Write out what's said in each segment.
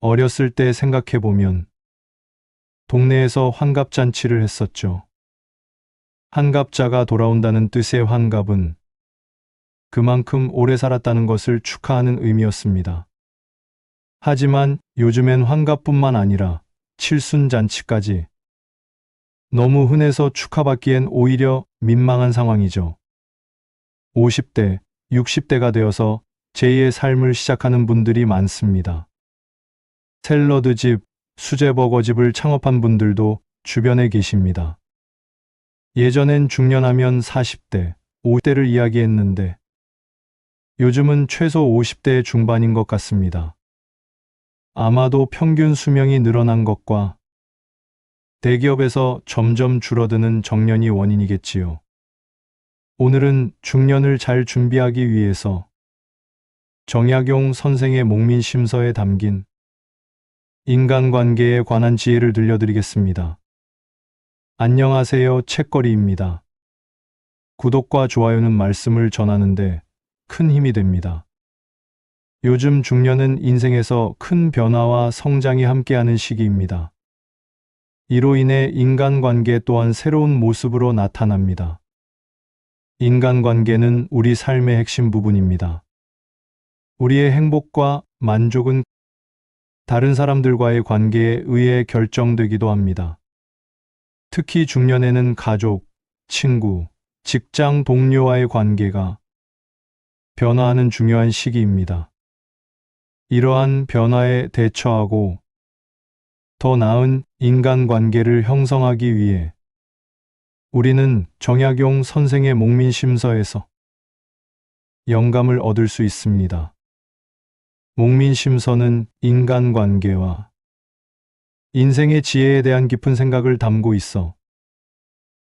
어렸을 때 생각해보면 동네에서 환갑잔치를 했었죠. 환갑자가 돌아온다는 뜻의 환갑은 그만큼 오래 살았다는 것을 축하하는 의미였습니다. 하지만 요즘엔 환갑뿐만 아니라 칠순잔치까지 너무 흔해서 축하받기엔 오히려 민망한 상황이죠. 50대, 60대가 되어서 제2의 삶을 시작하는 분들이 많습니다. 샐러드집, 수제버거집을 창업한 분들도 주변에 계십니다. 예전엔 중년하면 40대, 50대를 이야기했는데 요즘은 최소 50대 중반인 것 같습니다. 아마도 평균 수명이 늘어난 것과 대기업에서 점점 줄어드는 정년이 원인이겠지요. 오늘은 중년을 잘 준비하기 위해서 정약용 선생의 목민심서에 담긴 인간관계에 관한 지혜를 들려드리겠습니다. 안녕하세요, 책거리입니다. 구독과 좋아요는 말씀을 전하는데 큰 힘이 됩니다. 요즘 중년은 인생에서 큰 변화와 성장이 함께하는 시기입니다. 이로 인해 인간관계 또한 새로운 모습으로 나타납니다. 인간관계는 우리 삶의 핵심 부분입니다. 우리의 행복과 만족은 다른 사람들과의 관계에 의해 결정되기도 합니다. 특히 중년에는 가족, 친구, 직장 동료와의 관계가 변화하는 중요한 시기입니다. 이러한 변화에 대처하고 더 나은 인간관계를 형성하기 위해 우리는 정약용 선생의 목민심서에서 영감을 얻을 수 있습니다. 목민심서는 인간관계와 인생의 지혜에 대한 깊은 생각을 담고 있어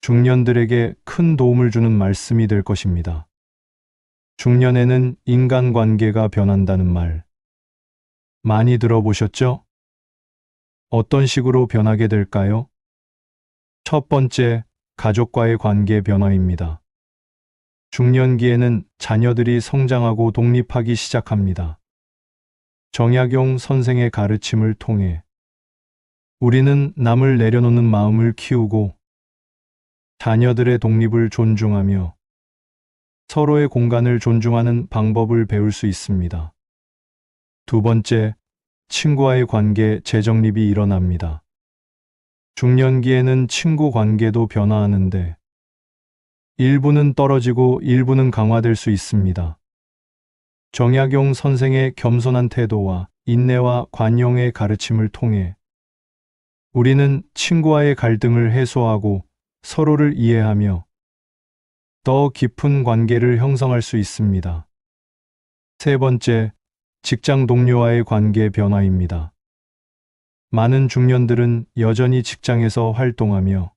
중년들에게 큰 도움을 주는 말씀이 될 것입니다. 중년에는 인간관계가 변한다는 말 많이 들어보셨죠? 어떤 식으로 변하게 될까요? 첫 번째, 가족과의 관계 변화입니다. 중년기에는 자녀들이 성장하고 독립하기 시작합니다. 정약용 선생의 가르침을 통해 우리는 남을 내려놓는 마음을 키우고 자녀들의 독립을 존중하며 서로의 공간을 존중하는 방법을 배울 수 있습니다. 두 번째, 친구와의 관계 재정립이 일어납니다. 중년기에는 친구 관계도 변화하는데 일부는 떨어지고 일부는 강화될 수 있습니다. 정약용 선생의 겸손한 태도와 인내와 관용의 가르침을 통해 우리는 친구와의 갈등을 해소하고 서로를 이해하며 더 깊은 관계를 형성할 수 있습니다. 세 번째, 직장 동료와의 관계 변화입니다. 많은 중년들은 여전히 직장에서 활동하며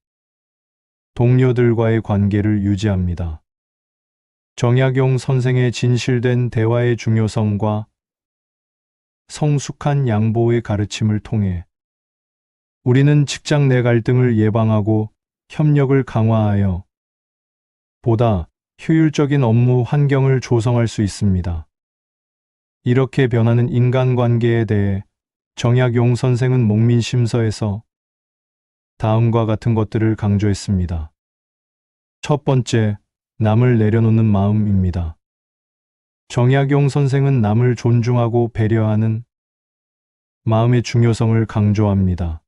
동료들과의 관계를 유지합니다. 정약용 선생의 진실된 대화의 중요성과 성숙한 양보의 가르침을 통해 우리는 직장 내 갈등을 예방하고 협력을 강화하여 보다 효율적인 업무 환경을 조성할 수 있습니다. 이렇게 변하는 인간관계에 대해 정약용 선생은 목민심서에서 다음과 같은 것들을 강조했습니다. 첫 번째, 남을 내려놓는 마음입니다. 정약용 선생은 남을 존중하고 배려하는 마음의 중요성을 강조합니다.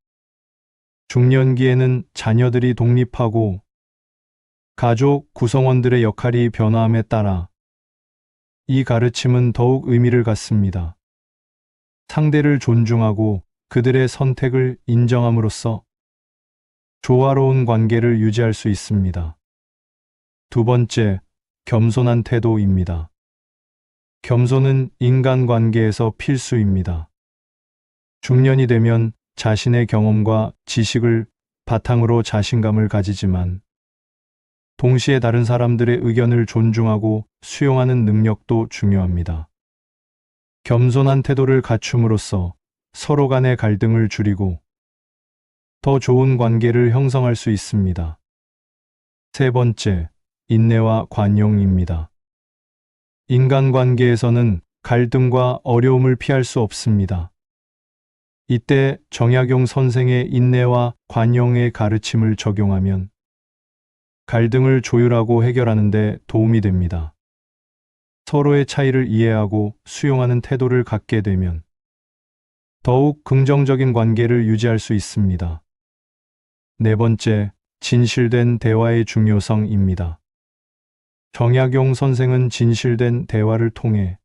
중년기에는 자녀들이 독립하고 가족 구성원들의 역할이 변화함에 따라 이 가르침은 더욱 의미를 갖습니다. 상대를 존중하고 그들의 선택을 인정함으로써 조화로운 관계를 유지할 수 있습니다. 두 번째, 겸손한 태도입니다. 겸손은 인간관계에서 필수입니다. 중년이 되면 자신의 경험과 지식을 바탕으로 자신감을 가지지만 동시에 다른 사람들의 의견을 존중하고 수용하는 능력도 중요합니다. 겸손한 태도를 갖춤으로써 서로 간의 갈등을 줄이고 더 좋은 관계를 형성할 수 있습니다. 세 번째, 인내와 관용입니다. 인간관계에서는 갈등과 어려움을 피할 수 없습니다. 이때 정약용 선생의 인내와 관용의 가르침을 적용하면 갈등을 조율하고 해결하는 데 도움이 됩니다. 서로의 차이를 이해하고 수용하는 태도를 갖게 되면 더욱 긍정적인 관계를 유지할 수 있습니다. 네 번째, 진실된 대화의 중요성입니다. 정약용 선생은 진실된 대화를 통해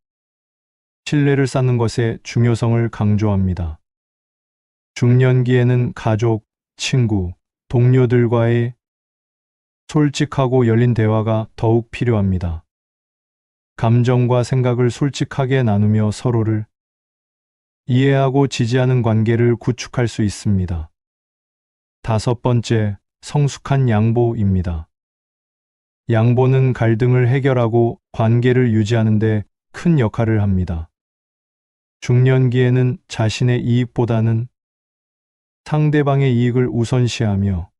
신뢰를 쌓는 것의 중요성을 강조합니다. 중년기에는 가족, 친구, 동료들과의 솔직하고 열린 대화가 더욱 필요합니다. 감정과 생각을 솔직하게 나누며 서로를 이해하고 지지하는 관계를 구축할 수 있습니다. 다섯 번째, 성숙한 양보입니다. 양보는 갈등을 해결하고 관계를 유지하는 데 큰 역할을 합니다. 중년기에는 자신의 이익보다는 상대방의 이익을 우선시하며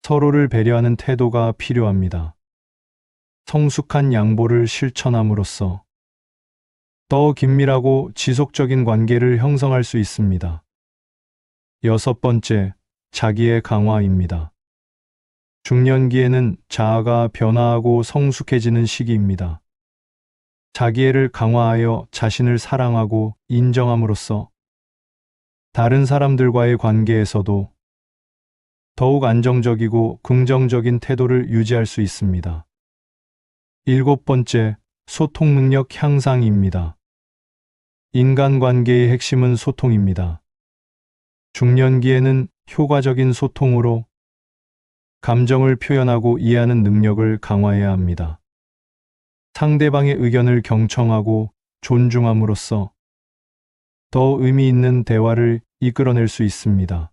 서로를 배려하는 태도가 필요합니다. 성숙한 양보를 실천함으로써 더 긴밀하고 지속적인 관계를 형성할 수 있습니다. 여섯 번째, 자기의 강화입니다. 중년기에는 자아가 변화하고 성숙해지는 시기입니다. 자기애를 강화하여 자신을 사랑하고 인정함으로써 다른 사람들과의 관계에서도 더욱 안정적이고 긍정적인 태도를 유지할 수 있습니다. 일곱 번째, 소통 능력 향상입니다. 인간관계의 핵심은 소통입니다. 중년기에는 효과적인 소통으로 감정을 표현하고 이해하는 능력을 강화해야 합니다. 상대방의 의견을 경청하고 존중함으로써 더 의미 있는 대화를 이끌어낼 수 있습니다.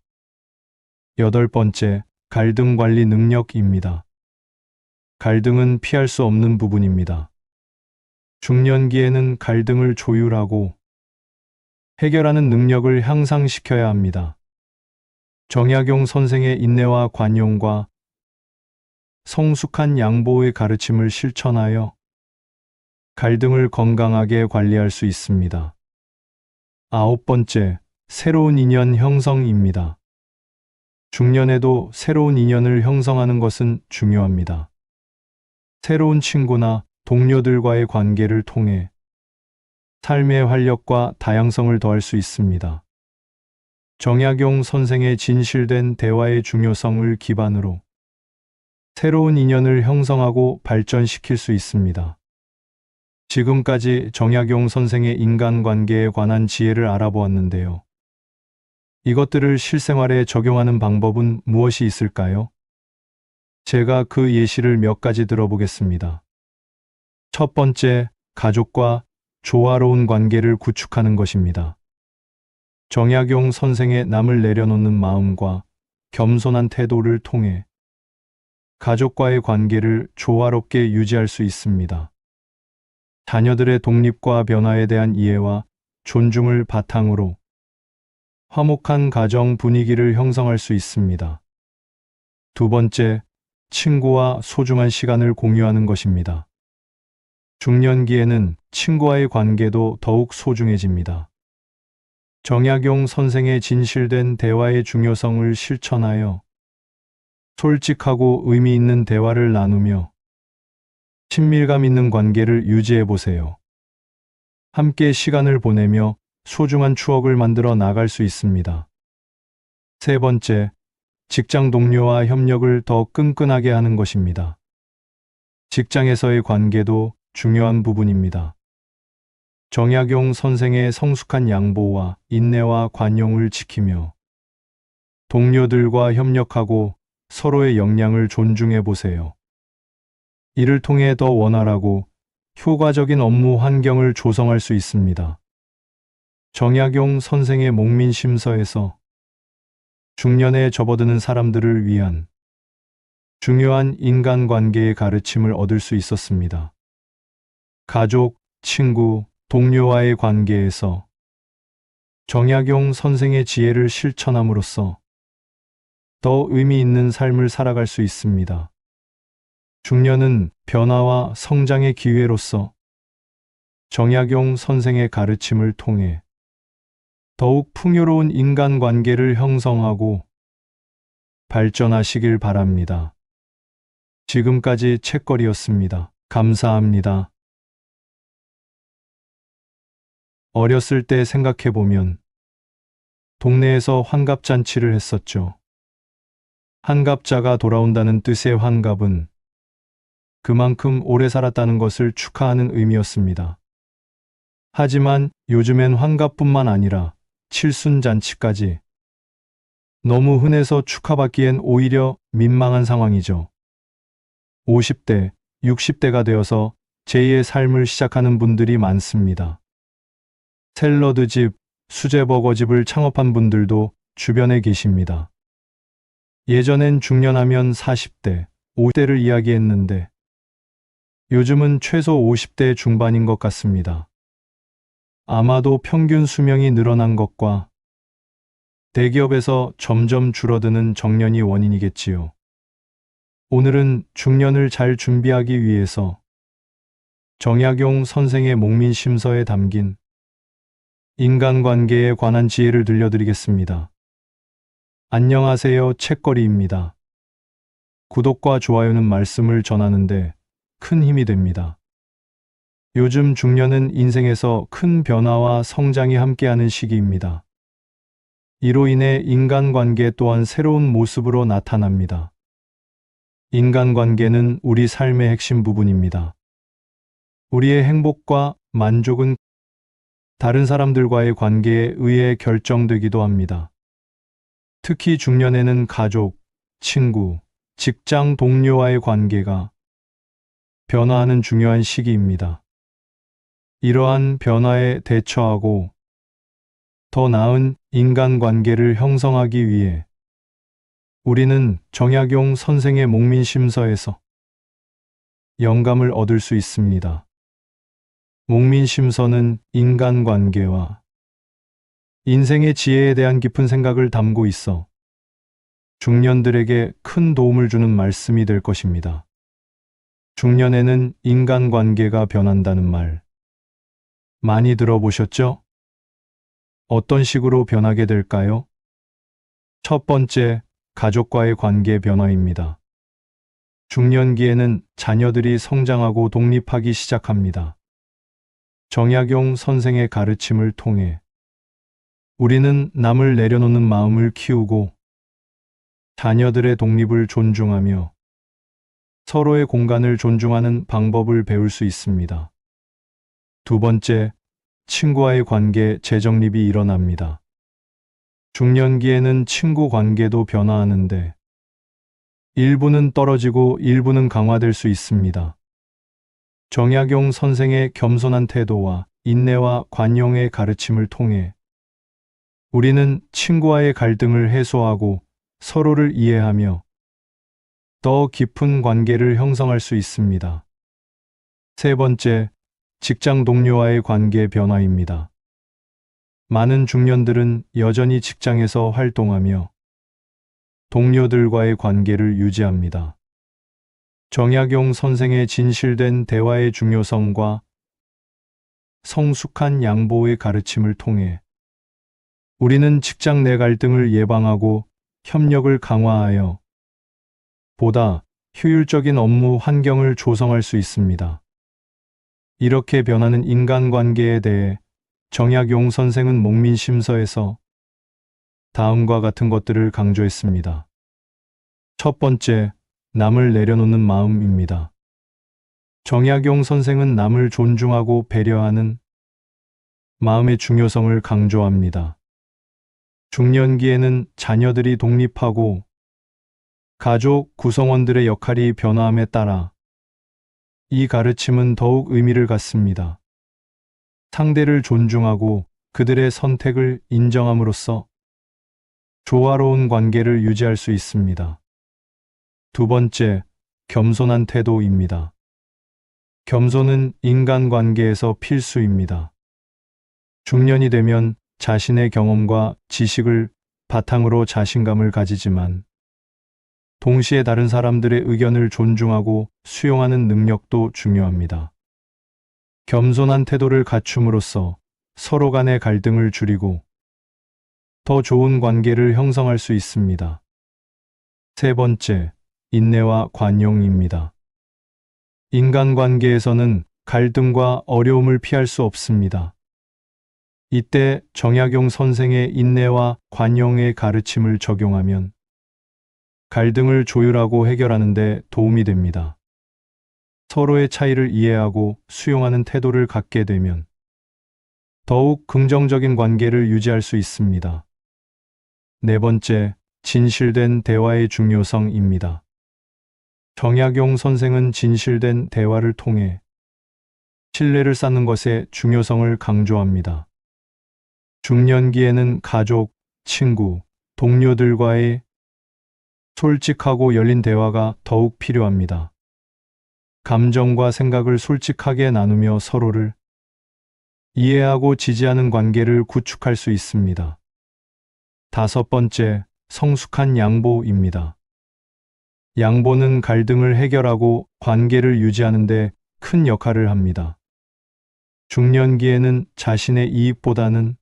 여덟 번째, 갈등 관리 능력입니다. 갈등은 피할 수 없는 부분입니다. 중년기에는 갈등을 조율하고 해결하는 능력을 향상시켜야 합니다. 정약용 선생의 인내와 관용과 성숙한 양보의 가르침을 실천하여 갈등을 건강하게 관리할 수 있습니다. 아홉 번째, 새로운 인연 형성입니다. 중년에도 새로운 인연을 형성하는 것은 중요합니다. 새로운 친구나 동료들과의 관계를 통해 삶의 활력과 다양성을 더할 수 있습니다. 정약용 선생의 진실된 대화의 중요성을 기반으로 새로운 인연을 형성하고 발전시킬 수 있습니다. 지금까지 정약용 선생의 인간관계에 관한 지혜를 알아보았는데요. 이것들을 실생활에 적용하는 방법은 무엇이 있을까요? 제가 그 예시를 몇 가지 들어보겠습니다. 첫 번째, 가족과 조화로운 관계를 구축하는 것입니다. 정약용 선생의 남을 내려놓는 마음과 겸손한 태도를 통해 가족과의 관계를 조화롭게 유지할 수 있습니다. 자녀들의 독립과 변화에 대한 이해와 존중을 바탕으로 화목한 가정 분위기를 형성할 수 있습니다. 두 번째, 친구와 소중한 시간을 공유하는 것입니다. 중년기에는 친구와의 관계도 더욱 소중해집니다. 정약용 선생의 진실된 대화의 중요성을 실천하여 솔직하고 의미 있는 대화를 나누며 친밀감 있는 관계를 유지해 보세요. 함께 시간을 보내며 소중한 추억을 만들어 나갈 수 있습니다. 세 번째, 직장 동료와 협력을 더 끈끈하게 하는 것입니다. 직장에서의 관계도 중요한 부분입니다. 정약용 선생의 성숙한 양보와 인내와 관용을 지키며 동료들과 협력하고 서로의 역량을 존중해 보세요. 이를 통해 더 원활하고 효과적인 업무 환경을 조성할 수 있습니다. 정약용 선생의 목민심서에서 중년에 접어드는 사람들을 위한 중요한 인간관계의 가르침을 얻을 수 있었습니다. 가족, 친구, 동료와의 관계에서 정약용 선생의 지혜를 실천함으로써 더 의미 있는 삶을 살아갈 수 있습니다. 중년은 변화와 성장의 기회로서 정약용 선생의 가르침을 통해 더욱 풍요로운 인간관계를 형성하고 발전하시길 바랍니다. 지금까지 책거리였습니다. 감사합니다. 어렸을 때 생각해보면 동네에서 환갑잔치를 했었죠. 환갑자가 돌아온다는 뜻의 환갑은 그만큼 오래 살았다는 것을 축하하는 의미였습니다. 하지만 요즘엔 환갑뿐만 아니라 칠순잔치까지 너무 흔해서 축하받기엔 오히려 민망한 상황이죠. 50대, 60대가 되어서 제2의 삶을 시작하는 분들이 많습니다. 샐러드집, 수제버거집을 창업한 분들도 주변에 계십니다. 예전엔 중년하면 40대, 50대를 이야기했는데 요즘은 최소 50대 중반인 것 같습니다. 아마도 평균 수명이 늘어난 것과 대기업에서 점점 줄어드는 정년이 원인이겠지요. 오늘은 중년을 잘 준비하기 위해서 정약용 선생의 목민심서에 담긴 인간관계에 관한 지혜를 들려드리겠습니다. 안녕하세요, 책거리입니다. 구독과 좋아요는 말씀을 전하는데 큰 힘이 됩니다. 요즘 중년은 인생에서 큰 변화와 성장이 함께하는 시기입니다. 이로 인해 인간관계 또한 새로운 모습으로 나타납니다. 인간관계는 우리 삶의 핵심 부분입니다. 우리의 행복과 만족은 다른 사람들과의 관계에 의해 결정되기도 합니다. 특히 중년에는 가족, 친구, 직장 동료와의 관계가 변화하는 중요한 시기입니다. 이러한 변화에 대처하고 더 나은 인간관계를 형성하기 위해 우리는 정약용 선생의 목민심서에서 영감을 얻을 수 있습니다. 목민심서는 인간관계와 인생의 지혜에 대한 깊은 생각을 담고 있어 중년들에게 큰 도움을 주는 말씀이 될 것입니다. 중년에는 인간관계가 변한다는 말 많이 들어보셨죠? 어떤 식으로 변하게 될까요? 첫 번째, 가족과의 관계 변화입니다. 중년기에는 자녀들이 성장하고 독립하기 시작합니다. 정약용 선생의 가르침을 통해 우리는 남을 내려놓는 마음을 키우고 자녀들의 독립을 존중하며 서로의 공간을 존중하는 방법을 배울 수 있습니다. 두 번째, 친구와의 관계 재정립이 일어납니다. 중년기에는 친구 관계도 변화하는데 일부는 떨어지고 일부는 강화될 수 있습니다. 정약용 선생의 겸손한 태도와 인내와 관용의 가르침을 통해 우리는 친구와의 갈등을 해소하고 서로를 이해하며 더 깊은 관계를 형성할 수 있습니다. 세 번째, 직장 동료와의 관계 변화입니다. 많은 중년들은 여전히 직장에서 활동하며 동료들과의 관계를 유지합니다. 정약용 선생의 진실된 대화의 중요성과 성숙한 양보의 가르침을 통해 우리는 직장 내 갈등을 예방하고 협력을 강화하여 보다 효율적인 업무 환경을 조성할 수 있습니다. 이렇게 변하는 인간관계에 대해 정약용 선생은 목민심서에서 다음과 같은 것들을 강조했습니다. 첫 번째, 남을 내려놓는 마음입니다. 정약용 선생은 남을 존중하고 배려하는 마음의 중요성을 강조합니다. 중년기에는 자녀들이 독립하고 가족 구성원들의 역할이 변화함에 따라 이 가르침은 더욱 의미를 갖습니다. 상대를 존중하고 그들의 선택을 인정함으로써 조화로운 관계를 유지할 수 있습니다. 두 번째, 겸손한 태도입니다. 겸손은 인간관계에서 필수입니다. 중년이 되면 자신의 경험과 지식을 바탕으로 자신감을 가지지만 동시에 다른 사람들의 의견을 존중하고 수용하는 능력도 중요합니다. 겸손한 태도를 갖춤으로써 서로 간의 갈등을 줄이고 더 좋은 관계를 형성할 수 있습니다. 세 번째, 인내와 관용입니다. 인간관계에서는 갈등과 어려움을 피할 수 없습니다. 이때 정약용 선생의 인내와 관용의 가르침을 적용하면 갈등을 조율하고 해결하는 데 도움이 됩니다. 서로의 차이를 이해하고 수용하는 태도를 갖게 되면 더욱 긍정적인 관계를 유지할 수 있습니다. 네 번째, 진실된 대화의 중요성입니다. 정약용 선생은 진실된 대화를 통해 신뢰를 쌓는 것의 중요성을 강조합니다. 중년기에는 가족, 친구, 동료들과의 솔직하고 열린 대화가 더욱 필요합니다. 감정과 생각을 솔직하게 나누며 서로를 이해하고 지지하는 관계를 구축할 수 있습니다. 다섯 번째, 성숙한 양보입니다. 양보는 갈등을 해결하고 관계를 유지하는 데 큰 역할을 합니다. 중년기에는 자신의 이익보다는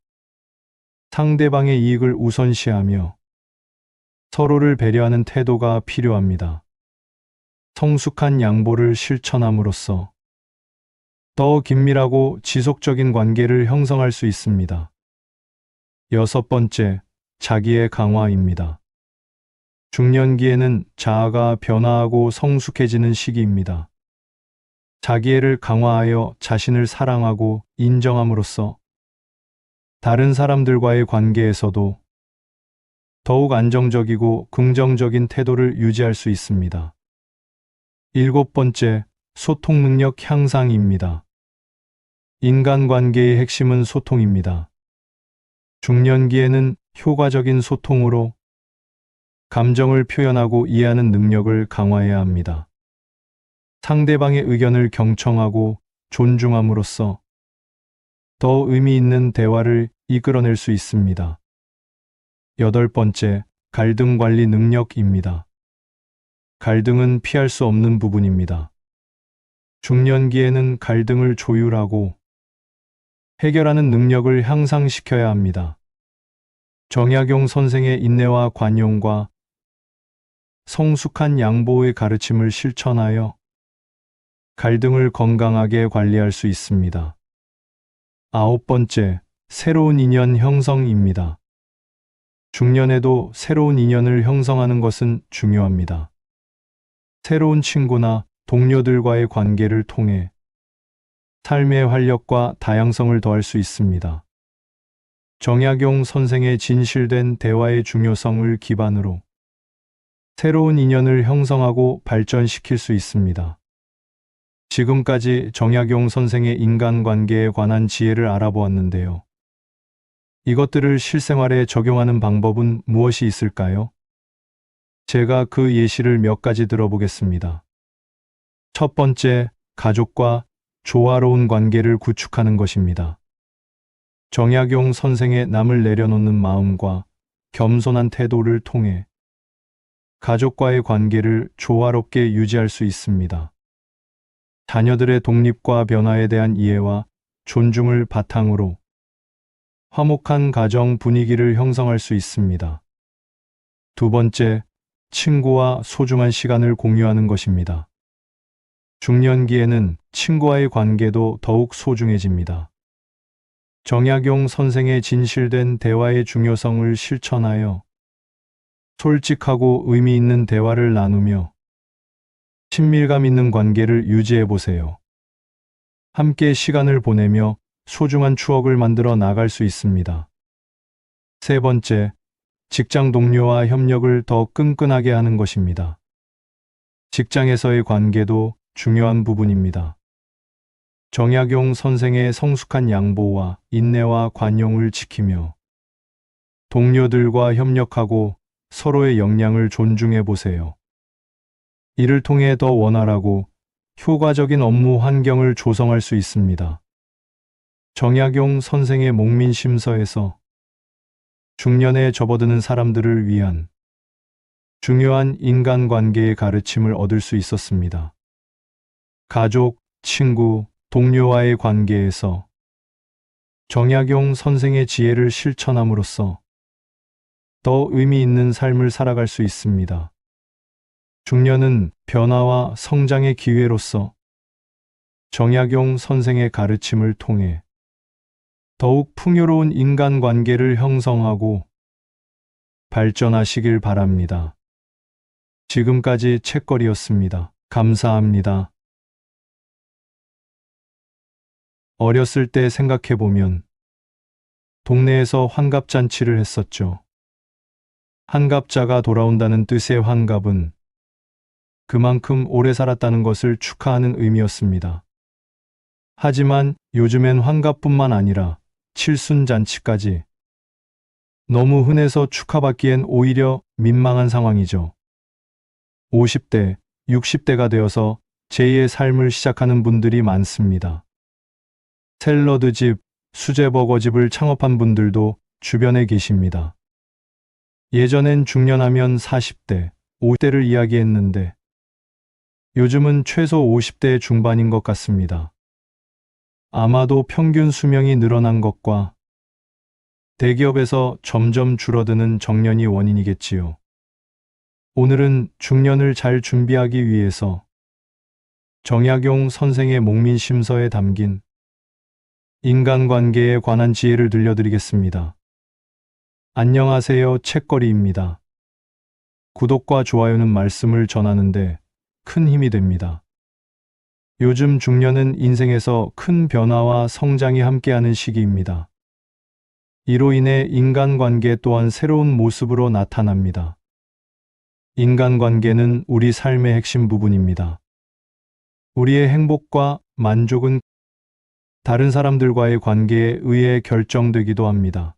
상대방의 이익을 우선시하며 서로를 배려하는 태도가 필요합니다. 성숙한 양보를 실천함으로써 더 긴밀하고 지속적인 관계를 형성할 수 있습니다. 여섯 번째, 자기의 강화입니다. 중년기에는 자아가 변화하고 성숙해지는 시기입니다. 자기애를 강화하여 자신을 사랑하고 인정함으로써 다른 사람들과의 관계에서도 더욱 안정적이고 긍정적인 태도를 유지할 수 있습니다. 일곱 번째, 소통 능력 향상입니다. 인간관계의 핵심은 소통입니다. 중년기에는 효과적인 소통으로 감정을 표현하고 이해하는 능력을 강화해야 합니다. 상대방의 의견을 경청하고 존중함으로써 더 의미 있는 대화를 이끌어낼 수 있습니다. 여덟 번째, 갈등 관리 능력입니다. 갈등은 피할 수 없는 부분입니다. 중년기에는 갈등을 조율하고 해결하는 능력을 향상시켜야 합니다. 정약용 선생의 인내와 관용과 성숙한 양보의 가르침을 실천하여 갈등을 건강하게 관리할 수 있습니다. 아홉 번째, 새로운 인연 형성입니다. 중년에도 새로운 인연을 형성하는 것은 중요합니다. 새로운 친구나 동료들과의 관계를 통해 삶의 활력과 다양성을 더할 수 있습니다. 정약용 선생의 진실된 대화의 중요성을 기반으로 새로운 인연을 형성하고 발전시킬 수 있습니다. 지금까지 정약용 선생의 인간관계에 관한 지혜를 알아보았는데요. 이것들을 실생활에 적용하는 방법은 무엇이 있을까요? 제가 그 예시를 몇 가지 들어보겠습니다. 첫 번째, 가족과 조화로운 관계를 구축하는 것입니다. 정약용 선생의 남을 내려놓는 마음과 겸손한 태도를 통해 가족과의 관계를 조화롭게 유지할 수 있습니다. 자녀들의 독립과 변화에 대한 이해와 존중을 바탕으로 화목한 가정 분위기를 형성할 수 있습니다. 두 번째, 친구와 소중한 시간을 공유하는 것입니다. 중년기에는 친구와의 관계도 더욱 소중해집니다. 정약용 선생의 진실된 대화의 중요성을 실천하여 솔직하고 의미 있는 대화를 나누며 친밀감 있는 관계를 유지해 보세요. 함께 시간을 보내며 소중한 추억을 만들어 나갈 수 있습니다. 세 번째, 직장 동료와 협력을 더 끈끈하게 하는 것입니다. 직장에서의 관계도 중요한 부분입니다. 정약용 선생의 성숙한 양보와 인내와 관용을 지키며 동료들과 협력하고 서로의 역량을 존중해 보세요. 이를 통해 더 원활하고 효과적인 업무 환경을 조성할 수 있습니다. 정약용 선생의 목민심서에서 중년에 접어드는 사람들을 위한 중요한 인간관계의 가르침을 얻을 수 있었습니다. 가족, 친구, 동료와의 관계에서 정약용 선생의 지혜를 실천함으로써 더 의미 있는 삶을 살아갈 수 있습니다. 중년은 변화와 성장의 기회로서 정약용 선생의 가르침을 통해 더욱 풍요로운 인간관계를 형성하고 발전하시길 바랍니다. 지금까지 책거리였습니다. 감사합니다. 어렸을 때 생각해보면 동네에서 환갑잔치를 했었죠. 환갑자가 돌아온다는 뜻의 환갑은 그만큼 오래 살았다는 것을 축하하는 의미였습니다. 하지만 요즘엔 환갑뿐만 아니라 칠순잔치까지 너무 흔해서 축하받기엔 오히려 민망한 상황이죠. 50대, 60대가 되어서 제2의 삶을 시작하는 분들이 많습니다. 샐러드집, 수제버거집을 창업한 분들도 주변에 계십니다. 예전엔 중년하면 40대, 50대를 이야기했는데 요즘은 최소 50대 중반인 것 같습니다. 아마도 평균 수명이 늘어난 것과 대기업에서 점점 줄어드는 정년이 원인이겠지요. 오늘은 중년을 잘 준비하기 위해서 정약용 선생의 목민심서에 담긴 인간관계에 관한 지혜를 들려드리겠습니다. 안녕하세요, 책거리입니다. 구독과 좋아요는 말씀을 전하는데 큰 힘이 됩니다. 요즘 중년은 인생에서 큰 변화와 성장이 함께하는 시기입니다. 이로 인해 인간관계 또한 새로운 모습으로 나타납니다. 인간관계는 우리 삶의 핵심 부분입니다. 우리의 행복과 만족은 다른 사람들과의 관계에 의해 결정되기도 합니다.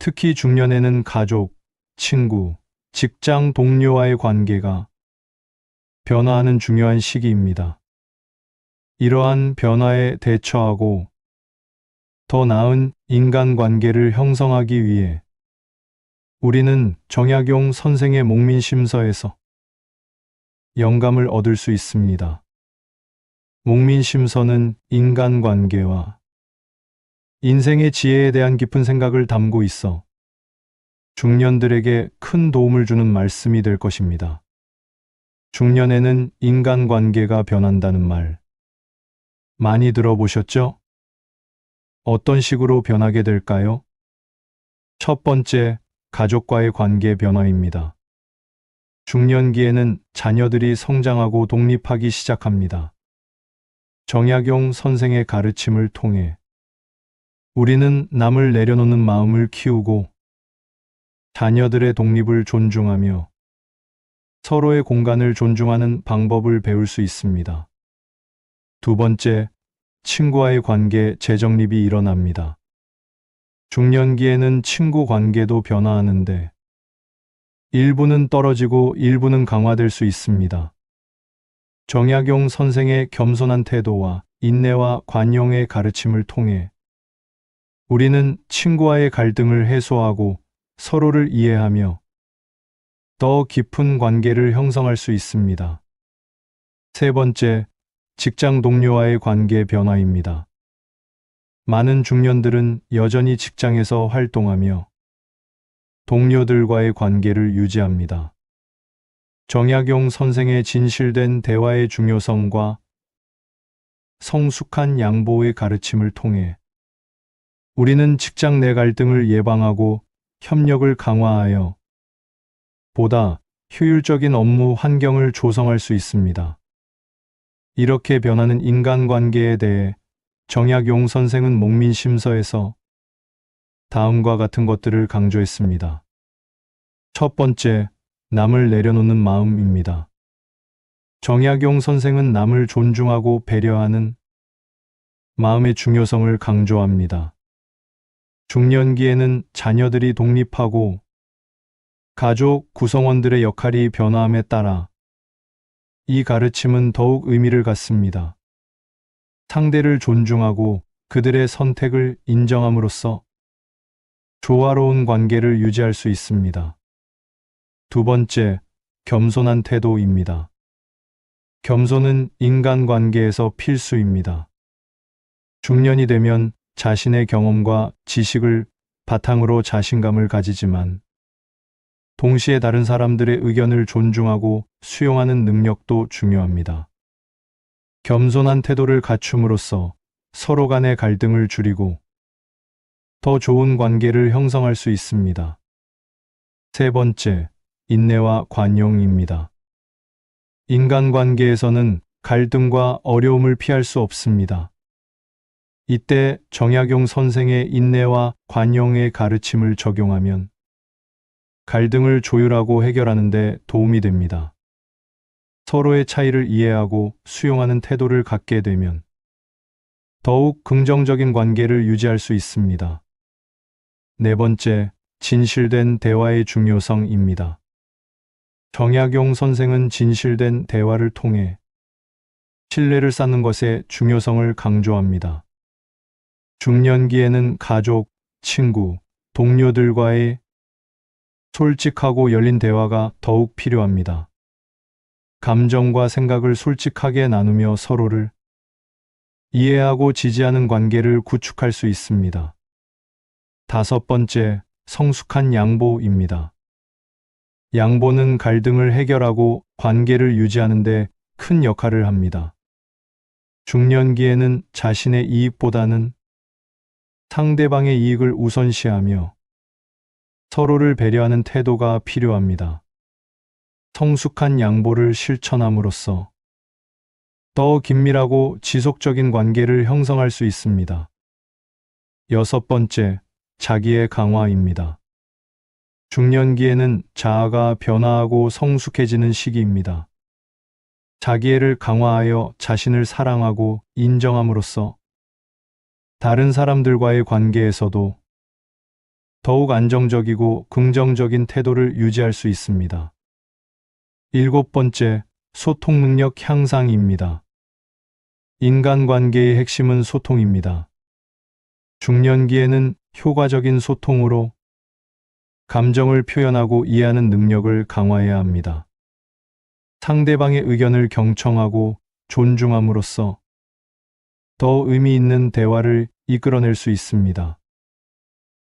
특히 중년에는 가족, 친구, 직장 동료와의 관계가 변화하는 중요한 시기입니다. 이러한 변화에 대처하고 더 나은 인간관계를 형성하기 위해 우리는 정약용 선생의 목민심서에서 영감을 얻을 수 있습니다. 목민심서는 인간관계와 인생의 지혜에 대한 깊은 생각을 담고 있어 중년들에게 큰 도움을 주는 말씀이 될 것입니다. 중년에는 인간관계가 변한다는 말 많이 들어보셨죠? 어떤 식으로 변하게 될까요? 첫 번째, 가족과의 관계 변화입니다. 중년기에는 자녀들이 성장하고 독립하기 시작합니다. 정약용 선생의 가르침을 통해 우리는 남을 내려놓는 마음을 키우고 자녀들의 독립을 존중하며 서로의 공간을 존중하는 방법을 배울 수 있습니다. 두 번째, 친구와의 관계 재정립이 일어납니다. 중년기에는 친구 관계도 변화하는데 일부는 떨어지고 일부는 강화될 수 있습니다. 정약용 선생의 겸손한 태도와 인내와 관용의 가르침을 통해 우리는 친구와의 갈등을 해소하고 서로를 이해하며 더 깊은 관계를 형성할 수 있습니다. 세 번째, 직장 동료와의 관계 변화입니다. 많은 중년들은 여전히 직장에서 활동하며 동료들과의 관계를 유지합니다. 정약용 선생의 진실된 대화의 중요성과 성숙한 양보의 가르침을 통해 우리는 직장 내 갈등을 예방하고 협력을 강화하여 보다 효율적인 업무 환경을 조성할 수 있습니다. 이렇게 변하는 인간관계에 대해 정약용 선생은 목민심서에서 다음과 같은 것들을 강조했습니다. 첫 번째, 남을 내려놓는 마음입니다. 정약용 선생은 남을 존중하고 배려하는 마음의 중요성을 강조합니다. 중년기에는 자녀들이 독립하고 가족 구성원들의 역할이 변화함에 따라 이 가르침은 더욱 의미를 갖습니다. 상대를 존중하고 그들의 선택을 인정함으로써 조화로운 관계를 유지할 수 있습니다. 두 번째, 겸손한 태도입니다. 겸손은 인간관계에서 필수입니다. 중년이 되면 자신의 경험과 지식을 바탕으로 자신감을 가지지만 동시에 다른 사람들의 의견을 존중하고 수용하는 능력도 중요합니다. 겸손한 태도를 갖춤으로써 서로 간의 갈등을 줄이고 더 좋은 관계를 형성할 수 있습니다. 세 번째, 인내와 관용입니다. 인간관계에서는 갈등과 어려움을 피할 수 없습니다. 이때 정약용 선생의 인내와 관용의 가르침을 적용하면 갈등을 조율하고 해결하는 데 도움이 됩니다. 서로의 차이를 이해하고 수용하는 태도를 갖게 되면 더욱 긍정적인 관계를 유지할 수 있습니다. 네 번째, 진실된 대화의 중요성입니다. 정약용 선생은 진실된 대화를 통해 신뢰를 쌓는 것의 중요성을 강조합니다. 중년기에는 가족, 친구, 동료들과의 솔직하고 열린 대화가 더욱 필요합니다. 감정과 생각을 솔직하게 나누며 서로를 이해하고 지지하는 관계를 구축할 수 있습니다. 다섯 번째, 성숙한 양보입니다. 양보는 갈등을 해결하고 관계를 유지하는 데 큰 역할을 합니다. 중년기에는 자신의 이익보다는 상대방의 이익을 우선시하며 서로를 배려하는 태도가 필요합니다. 성숙한 양보를 실천함으로써 더 긴밀하고 지속적인 관계를 형성할 수 있습니다. 여섯 번째, 자기의 강화입니다. 중년기에는 자아가 변화하고 성숙해지는 시기입니다. 자기애를 강화하여 자신을 사랑하고 인정함으로써 다른 사람들과의 관계에서도 더욱 안정적이고 긍정적인 태도를 유지할 수 있습니다. 일곱 번째, 소통 능력 향상입니다. 인간관계의 핵심은 소통입니다. 중년기에는 효과적인 소통으로 감정을 표현하고 이해하는 능력을 강화해야 합니다. 상대방의 의견을 경청하고 존중함으로써 더 의미 있는 대화를 이끌어낼 수 있습니다.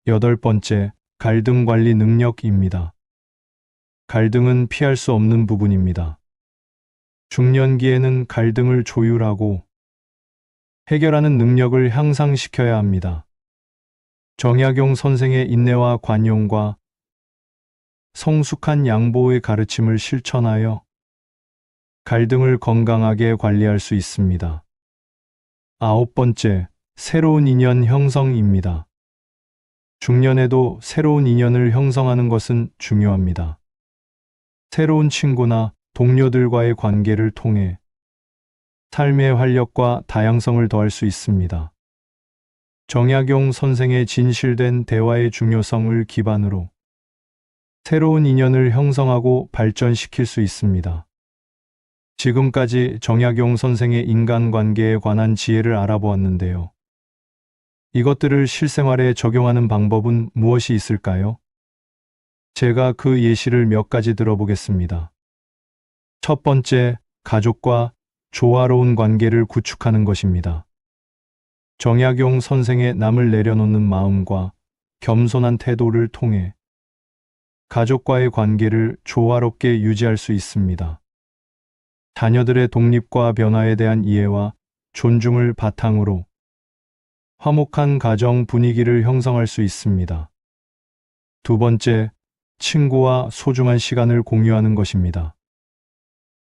여덟 번째, 갈등 관리 능력입니다. 갈등은 피할 수 없는 부분입니다. 중년기에는 갈등을 조율하고 해결하는 능력을 향상시켜야 합니다. 정약용 선생의 인내와 관용과 성숙한 양보의 가르침을 실천하여 갈등을 건강하게 관리할 수 있습니다. 아홉 번째, 새로운 인연 형성입니다. 중년에도 새로운 인연을 형성하는 것은 중요합니다. 새로운 친구나 동료들과의 관계를 통해 삶의 활력과 다양성을 더할 수 있습니다. 정약용 선생의 진실된 대화의 중요성을 기반으로 새로운 인연을 형성하고 발전시킬 수 있습니다. 지금까지 정약용 선생의 인간관계에 관한 지혜를 알아보았는데요. 이것들을 실생활에 적용하는 방법은 무엇이 있을까요? 제가 그 예시를 몇 가지 들어보겠습니다. 첫 번째, 가족과 조화로운 관계를 구축하는 것입니다. 정약용 선생의 남을 내려놓는 마음과 겸손한 태도를 통해 가족과의 관계를 조화롭게 유지할 수 있습니다. 자녀들의 독립과 변화에 대한 이해와 존중을 바탕으로 화목한 가정 분위기를 형성할 수 있습니다. 두 번째, 친구와 소중한 시간을 공유하는 것입니다.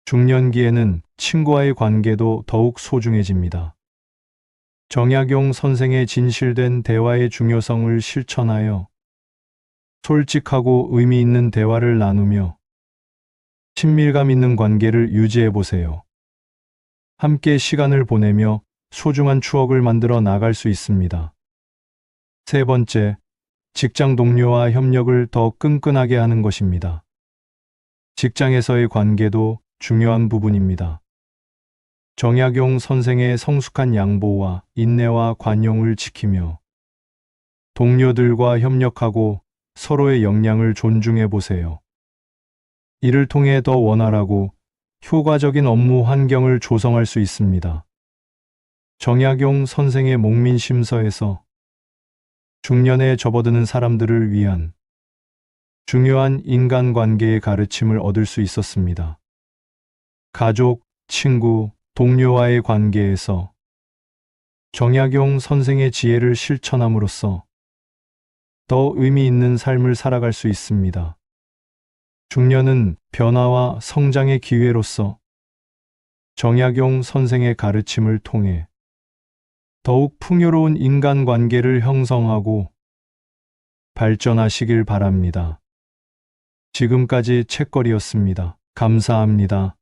중년기에는 친구와의 관계도 더욱 소중해집니다. 정약용 선생의 진실된 대화의 중요성을 실천하여 솔직하고 의미 있는 대화를 나누며 친밀감 있는 관계를 유지해 보세요. 함께 시간을 보내며 소중한 추억을 만들어 나갈 수 있습니다. 세 번째, 직장 동료와 협력을 더 끈끈하게 하는 것입니다. 직장에서의 관계도 중요한 부분입니다. 정약용 선생의 성숙한 양보와 인내와 관용을 지키며 동료들과 협력하고 서로의 역량을 존중해 보세요. 이를 통해 더 원활하고 효과적인 업무 환경을 조성할 수 있습니다. 정약용 선생의 목민심서에서 중년에 접어드는 사람들을 위한 중요한 인간관계의 가르침을 얻을 수 있었습니다. 가족, 친구, 동료와의 관계에서 정약용 선생의 지혜를 실천함으로써 더 의미 있는 삶을 살아갈 수 있습니다. 중년은 변화와 성장의 기회로서 정약용 선생의 가르침을 통해 더욱 풍요로운 인간관계를 형성하고 발전하시길 바랍니다. 지금까지 책거리였습니다. 감사합니다.